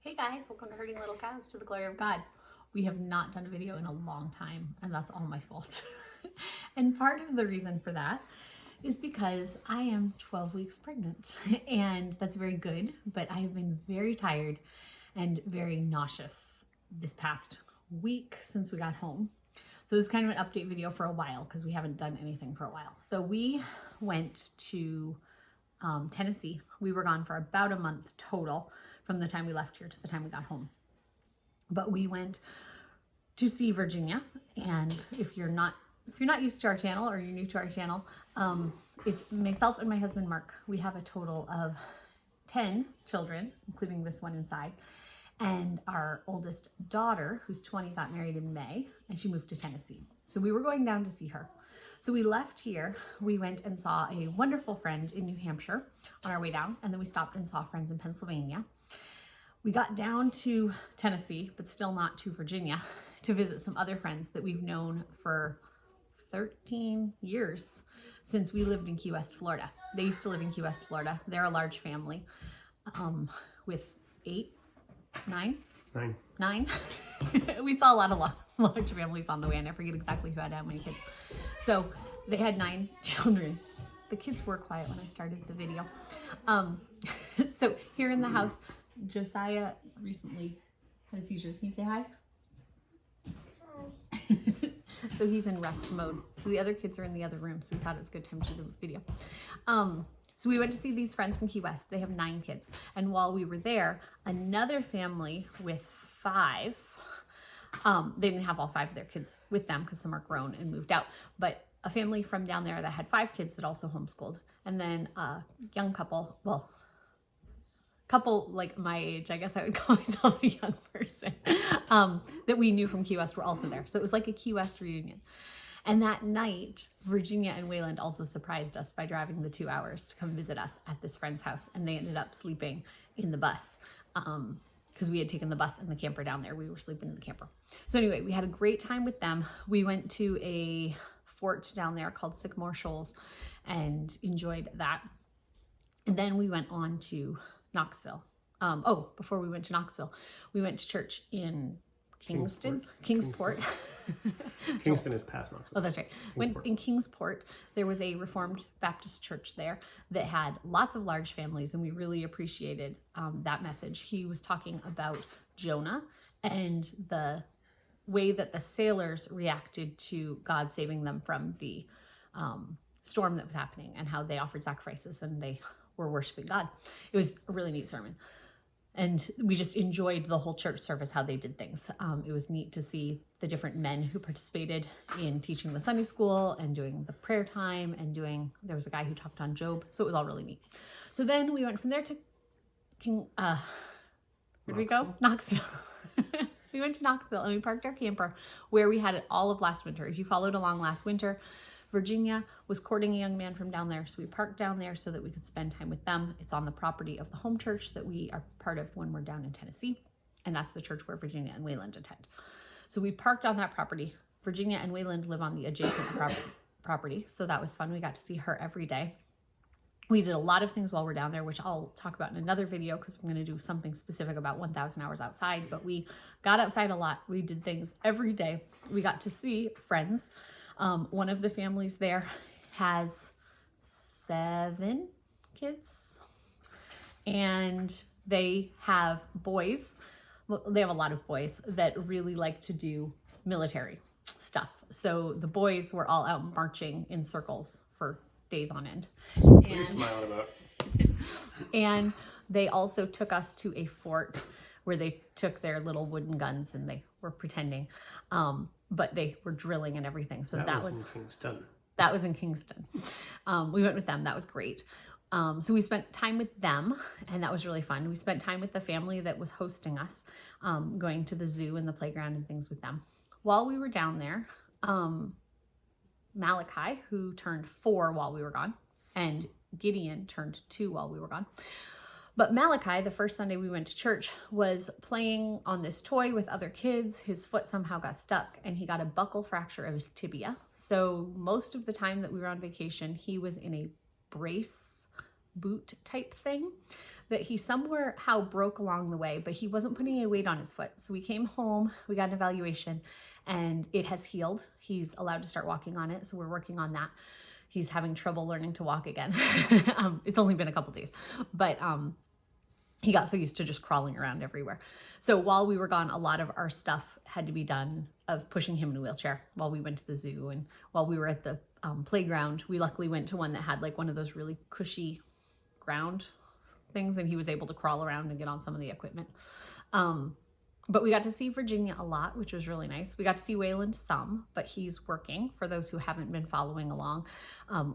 Hey guys, welcome to Herding Little Cows to the Glory of God. We have not done a video in a long time, and that's all my fault. And part of the reason for that is because I am 12 weeks pregnant, and that's very good, but I have been very tired and very nauseous this past week since we got home. So this is kind of an update video for a while because we haven't done anything for a while. So we went to Tennessee. We were gone for about a month total from the time we left here to the time we got home. But we went to see Virginia, and if you're not used to our channel or you're new to our channel, it's myself and my husband Mark. We have a total of 10 children, including this one inside. And our oldest daughter, who's 20, got married in May, and she moved to Tennessee. So we were going down to see her. So we left here, we went and saw a wonderful friend in New Hampshire on our way down, and then we stopped and saw friends in Pennsylvania. We got down to Tennessee, but still not to Virginia, to visit some other friends that we've known for 13 years since we lived in Key West, Florida. They used to live in Key West, Florida. They're a large family with nine. We saw a lot of large families on the way, and I forget exactly who had how many kids. So they had 9 children. The kids were quiet when I started the video. So here in the house, Josiah recently had a seizure. Can you say hi? Hi. So he's in rest mode. So the other kids are in the other room, so we thought it was a good time to do the video. So we went to see these friends from Key West. They have 9 kids. And while we were there, another family with 5, they didn't have all 5 of their kids with them because some are grown and moved out, but a family from down there that had 5 kids that also homeschooled. And then a young couple, couple like my age, I guess I would call myself a young person, that we knew from Key West were also there. So it was like a Key West reunion. And that night, Virginia and Wayland also surprised us by driving the 2 hours to come visit us at this friend's house. And they ended up sleeping in the bus because we had taken the bus and the camper down there. We were sleeping in the camper. So anyway, we had a great time with them. We went to a fort down there called Sycamore Shoals and enjoyed that. And then we went on to Knoxville. Before we went to Knoxville, we went to church in Kingsport. Kingston is past Knoxville. Oh, that's right. In Kingsport, there was a Reformed Baptist church there that had lots of large families, and we really appreciated that message. He was talking about Jonah and the way that the sailors reacted to God saving them from the storm that was happening, and how they offered sacrifices and they were worshiping God. It was a really neat sermon. And we just enjoyed the whole church service, how they did things. It was neat to see the different men who participated in teaching the Sunday school and doing the prayer time and there was a guy who talked on Job. So it was all really neat. So then we went from there to where did we go? Knoxville. We went to Knoxville and we parked our camper where we had it all of last winter. If you followed along last winter, Virginia was courting a young man from down there, so we parked down there so that we could spend time with them. It's on the property of the home church that we are part of when we're down in Tennessee, and that's the church where Virginia and Wayland attend. So we parked on that property. Virginia and Wayland live on the adjacent property, so that was fun. We got to see her every day. We did a lot of things while we're down there, which I'll talk about in another video because I'm going to do something specific about 1,000 hours outside, but we got outside a lot. We did things every day. We got to see friends. One of the families there has 7 kids, and they have boys. Well, they have a lot of boys that really like to do military stuff. So the boys were all out marching in circles for days on end. What are you smiling about? And they also took us to a fort where they took their little wooden guns and they were pretending. But they were drilling and everything. So that was in Kingston. That was in Kingston. We went with them. That was great. So we spent time with them, and that was really fun. We spent time with the family that was hosting us, going to the zoo and the playground and things with them. While we were down there, Malachi, who turned 4 while we were gone, and Gideon turned 2 while we were gone. But Malachi, the first Sunday we went to church, was playing on this toy with other kids. His foot somehow got stuck and he got a buckle fracture of his tibia. So most of the time that we were on vacation, he was in a brace boot type thing that he somehow broke along the way, but he wasn't putting any weight on his foot. So we came home, we got an evaluation, and it has healed. He's allowed to start walking on it, so we're working on that. He's having trouble learning to walk again. It's only been a couple days, but he got so used to just crawling around everywhere. So while we were gone, a lot of our stuff had to be done of pushing him in a wheelchair while we went to the zoo. And while we were at the playground, we luckily went to one that had like one of those really cushy ground things, and he was able to crawl around and get on some of the equipment. But we got to see Virginia a lot, which was really nice. We got to see Wayland some, but he's working. For those who haven't been following along,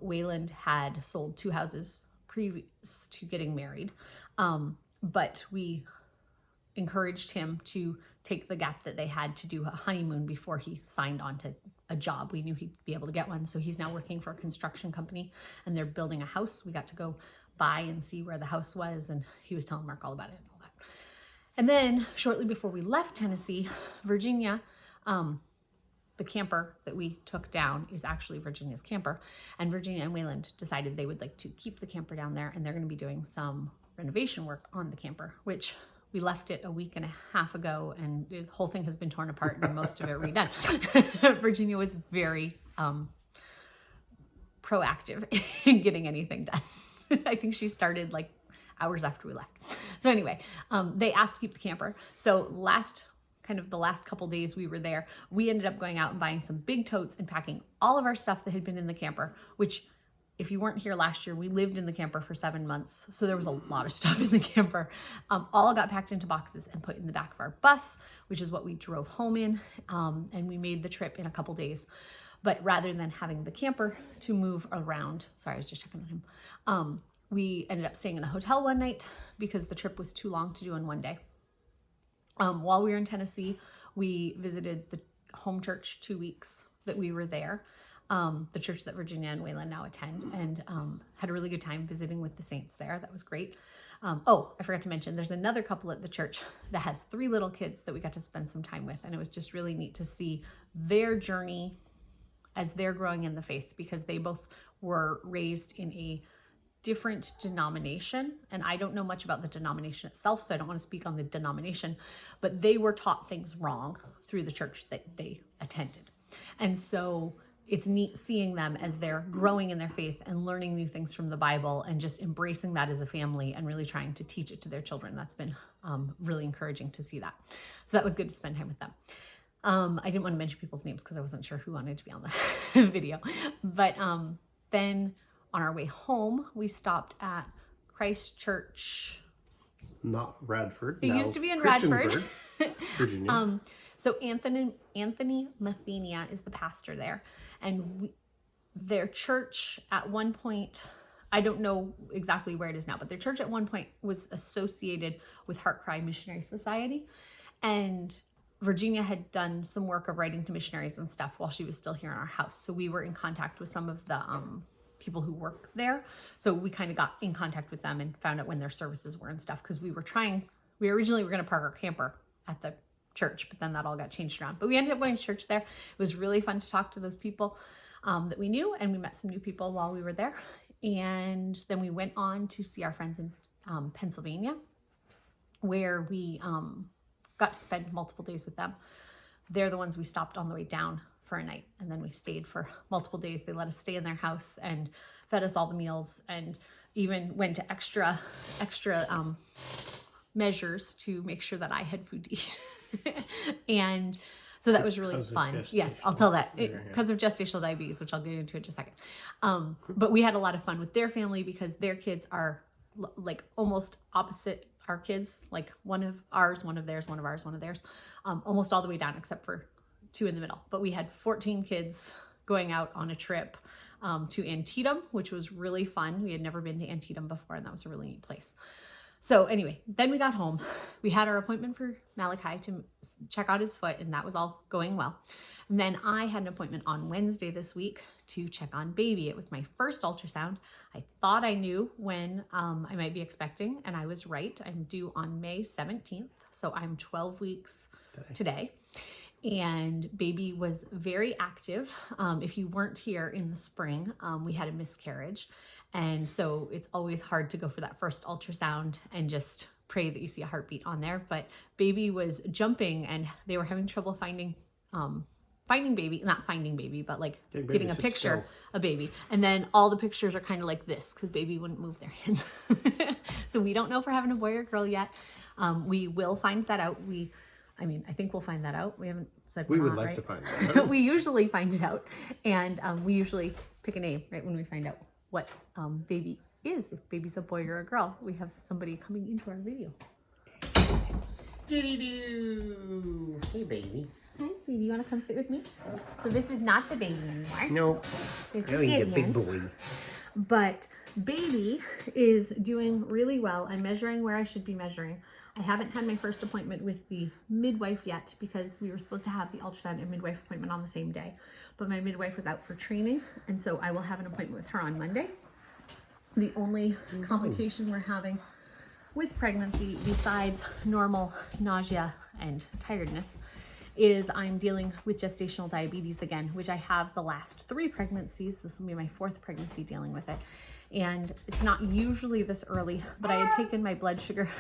Wayland had sold 2 houses previous to getting married. But we encouraged him to take the gap that they had to do a honeymoon before he signed on to a job. We knew he'd be able to get one. So he's now working for a construction company, and they're building a house. We got to go by and see where the house was, and he was telling Mark all about it and all that. And then shortly before we left Tennessee, Virginia, the camper that we took down is actually Virginia's camper, and Virginia and Wayland decided they would like to keep the camper down there, and they're going to be doing some renovation work on the camper, which we left it a week and a half ago, and the whole thing has been torn apart and most of it redone. Virginia was very proactive in getting anything done. I think she started like hours after we left. So anyway, they asked to keep the camper. So the last couple days we were there, we ended up going out and buying some big totes and packing all of our stuff that had been in the camper, which if you weren't here last year, we lived in the camper for 7 months. So there was a lot of stuff in the camper. All got packed into boxes and put in the back of our bus, which is what we drove home in. And we made the trip in a couple days. But rather than having the camper to move around, sorry, I was just checking on him. We ended up staying in a hotel one night because the trip was too long to do in one day. While we were in Tennessee, we visited the home church 2 weeks that we were there. The church that Virginia and Wayland now attend, and had a really good time visiting with the saints there. That was great. I forgot to mention, there's another couple at the church that has 3 little kids that we got to spend some time with, and it was just really neat to see their journey as they're growing in the faith, because they both were raised in a different denomination, and I don't know much about the denomination itself, so I don't want to speak on the denomination, but they were taught things wrong through the church that they attended. And so it's neat seeing them as they're growing in their faith and learning new things from the Bible and just embracing that as a family and really trying to teach it to their children. That's been really encouraging to see that. So that was good to spend time with them. I didn't want to mention people's names because I wasn't sure who wanted to be on the video. But then on our way home, we stopped at Christ Church. Not Radford. It now used to be in Christiansburg, Radford. Virginia. So Anthony Mathenia is the pastor there. And their church at one point, I don't know exactly where it is now, but their church at one point was associated with Heart Cry Missionary Society. And Virginia had done some work of writing to missionaries and stuff while she was still here in our house. So we were in contact with some of the people who work there. So we kind of got in contact with them and found out when their services were and stuff, because we originally were going to park our camper at the church, but then that all got changed around. But we ended up going to church there. It was really fun to talk to those people that we knew, and we met some new people while we were there. And then we went on to see our friends in Pennsylvania, where we got to spend multiple days with them. They're the ones we stopped on the way down for a night, and then we stayed for multiple days. They let us stay in their house and fed us all the meals, and even went to extra measures to make sure that I had food to eat. And so that was really fun. Yes, I'll tell that, because of gestational diabetes, which I'll get into in just a second. But we had a lot of fun with their family because their kids are like almost opposite our kids, like one of ours, one of theirs, one of ours, one of theirs, almost all the way down except for 2 in the middle. But we had 14 kids going out on a trip to Antietam, which was really fun. We had never been to Antietam before, and that was a really neat place. So anyway, then we got home. We had our appointment for Malachi to check out his foot, and that was all going well. And then I had an appointment on Wednesday this week to check on baby. It was my first ultrasound. I thought I knew when I might be expecting, and I was right. I'm due on May 17th, so I'm 12 weeks today. And baby was very active. If you weren't here in the spring, we had a miscarriage. And so it's always hard to go for that first ultrasound and just pray that you see a heartbeat on there. But baby was jumping and they were having trouble finding baby, not finding baby, but like Getting baby getting a sit picture of baby. And then all the pictures are kind of like this because baby wouldn't move their hands. So we don't know if we're having a boy or girl yet. We will find that out. I think we'll find that out. We haven't said We we're would not, like right? to find that out. We usually find it out. And we usually pick a name right when we find out what baby is. If baby's a boy or a girl, we have somebody coming into our video. Diddy-doo! Hey, baby. Hi, sweetie. You want to come sit with me? So this is not the baby anymore. No, This is now he's a big Gideon. boy. But baby is doing really well. I'm measuring where I should be measuring. I haven't had my first appointment with the midwife yet because we were supposed to have the ultrasound and midwife appointment on the same day. But my midwife was out for training, and so I will have an appointment with her on Monday. The only complication we're having with pregnancy, besides normal nausea and tiredness, is I'm dealing with gestational diabetes again, which I have the last 3 pregnancies. This will be my 4th pregnancy dealing with it. And it's not usually this early, but I had taken my blood sugar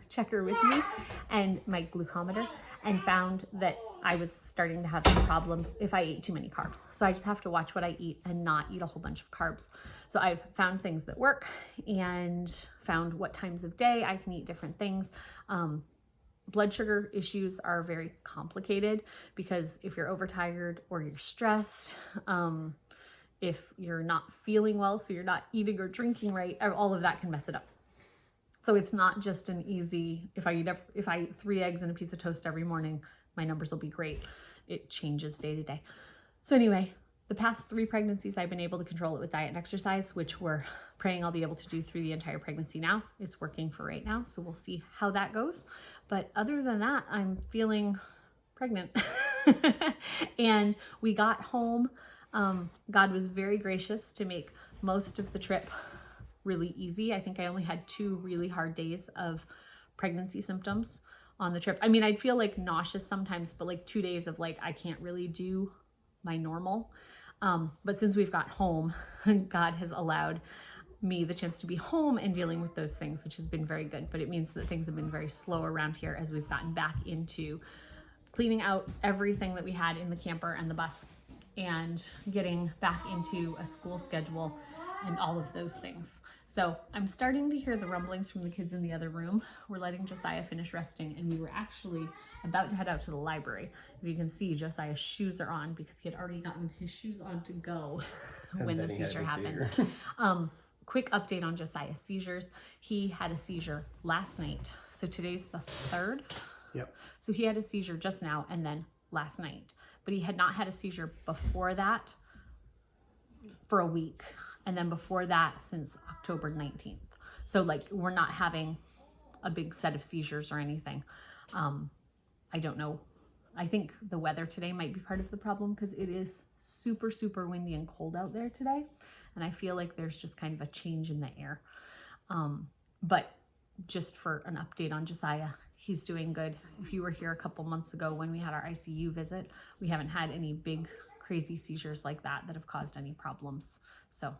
checker with me and my glucometer and found that I was starting to have some problems if I ate too many carbs. So I just have to watch what I eat and not eat a whole bunch of carbs. So I've found things that work and found what times of day I can eat different things. Blood sugar issues are very complicated because if you're overtired or you're stressed, if you're not feeling well, so you're not eating or drinking right, all of that can mess it up. So it's not just an easy, if I eat 3 eggs and a piece of toast every morning, my numbers will be great. It changes day to day. So anyway, the past 3 pregnancies, I've been able to control it with diet and exercise, which we're praying I'll be able to do through the entire pregnancy now. It's working for right now, so we'll see how that goes. But other than that, I'm feeling pregnant. And we got home. God was very gracious to make most of the trip really easy. I think I only had 2 really hard days of pregnancy symptoms on the trip. I mean, I'd feel like nauseous sometimes, but like 2 days of like, I can't really do my normal. But since we've got home, God has allowed me the chance to be home and dealing with those things, which has been very good. But it means that things have been very slow around here as we've gotten back into cleaning out everything that we had in the camper and the bus and getting back into a school schedule and all of those things. So I'm starting to hear the rumblings from the kids in the other room. We're letting Josiah finish resting, and we were actually about to head out to the library. If you can see, Josiah's shoes are on because he had already gotten his shoes on to go when the seizure happened. Quick update on Josiah's seizures. He had a seizure last night. So today's the 3rd. Yep. So he had a seizure just now and then last night. But he had not had a seizure before that for a week. And then before that since October 19th. So like we're not having a big set of seizures or anything. I don't know. I think the weather today might be part of the problem because it is super, super windy and cold out there today. And I feel like there's just kind of a change in the air. But just for an update on Josiah, he's doing good. If you were here a couple months ago when we had our ICU visit, we haven't had any big crazy seizures like that have caused any problems. So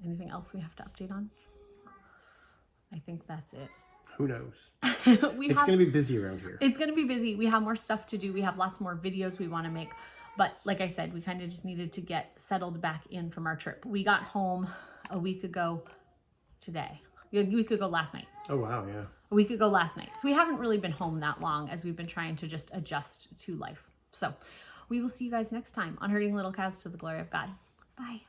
anything else we have to update on? I think that's it. Who knows? It's It's going to be busy around here. It's going to be busy. We have more stuff to do. We have lots more videos we want to make. But like I said, we kind of just needed to get settled back in from our trip. We got home a week ago today. A week ago last night. Oh, wow, yeah. A week ago last night. So we haven't really been home that long as we've been trying to just adjust to life. So we will see you guys next time on Herding Little Cows to the Glory of God. Bye.